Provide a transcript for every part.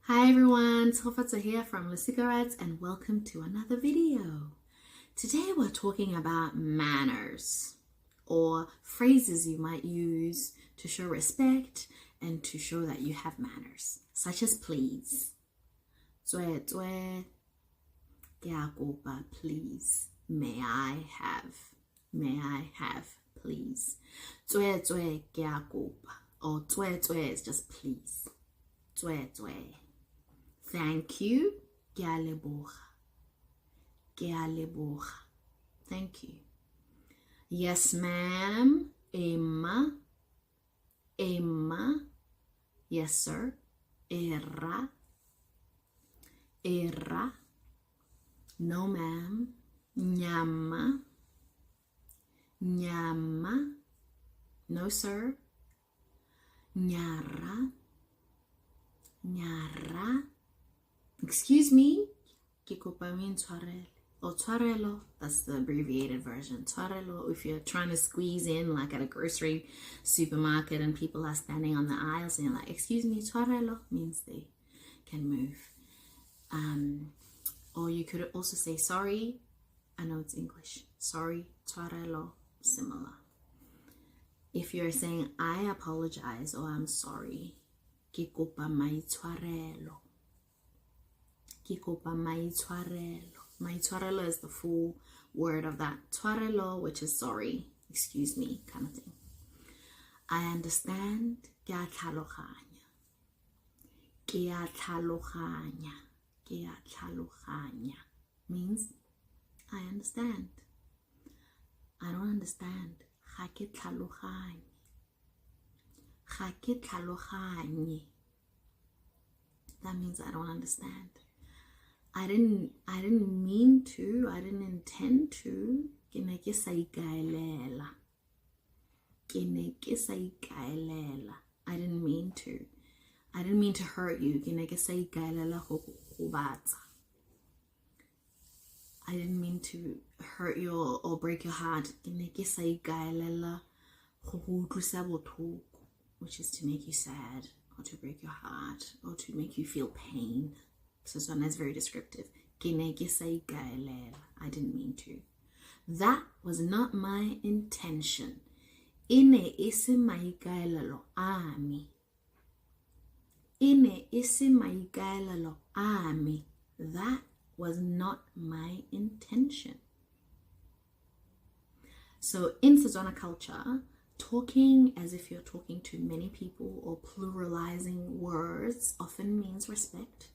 Hi everyone, Tsofatso here from The Cigarettes and welcome to another video. Today we're talking about manners or phrases you might use to show respect and to show that you have manners, such as please. Tswe tswe, ke a kopa, please. May I have, please. Tswe tswe, ke a kopa. Or tswe tswe is just please. Tswe tswe. Thank you. Ke a leboga. Ke a leboga. Thank you. Yes, ma'am. Emma. Emma. Yes, sir. Era. Era. No, ma'am. Nyama. Nyama. No, sir. Nyara. Nyara. Excuse me, ke kopa mi ntshwarele. Or tshwarelo, that's the abbreviated version. Tshwarelo, if you're trying to squeeze in like at a grocery supermarket and people are standing on the aisles and you're like, excuse me, tshwarelo means they can move. Or you could also say sorry. I know it's English. Sorry, tshwarelo, similar. If you're saying I apologize or I'm sorry, ke kopa maitshwarelo. Ke kopa maitshwarelo. Maitshwarelo is the full word of that. Tshwarelo, which is sorry, excuse me, kind of thing. I understand. Ke a tlhaloganya. Ke a tlhaloganya. Ke a tlhaloganya means I understand. I don't understand. Ga ke tlhaloganye. Ga ke tlhaloganye. That means I don't understand. I didn't mean to. I didn't intend to. Ke ne ke sa ikaelela. Ke ne ke sa ikaelela. I didn't mean to. I didn't mean to hurt you. Ke ne ke sa ikaelela go batsa. I didn't mean to hurt you or break your heart. Ke ne ke sa ikaelela go utlwisa botlhoko, which is to make you sad or to break your heart or to make you feel pain. Setswana is very descriptive. Ke ne ke sa ikaelela. I didn't mean to. That was not my intention. E ne e se maikaelelo a me. E ne e se maikaelelo a me. That was not my intention. So in Setswana culture, talking as if you're talking to many people or pluralizing words often means respect.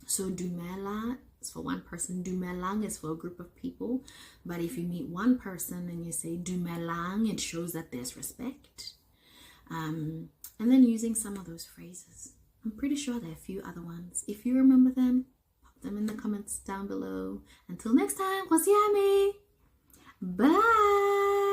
So dumela is for one person, dumelang is for a group of people. But if you meet one person and you say dumelang, it shows that there's respect. And then using some of those phrases. I'm pretty sure there are a few other ones. If you remember them, pop them in the comments down below. Until next time, kwasiyami. Bye.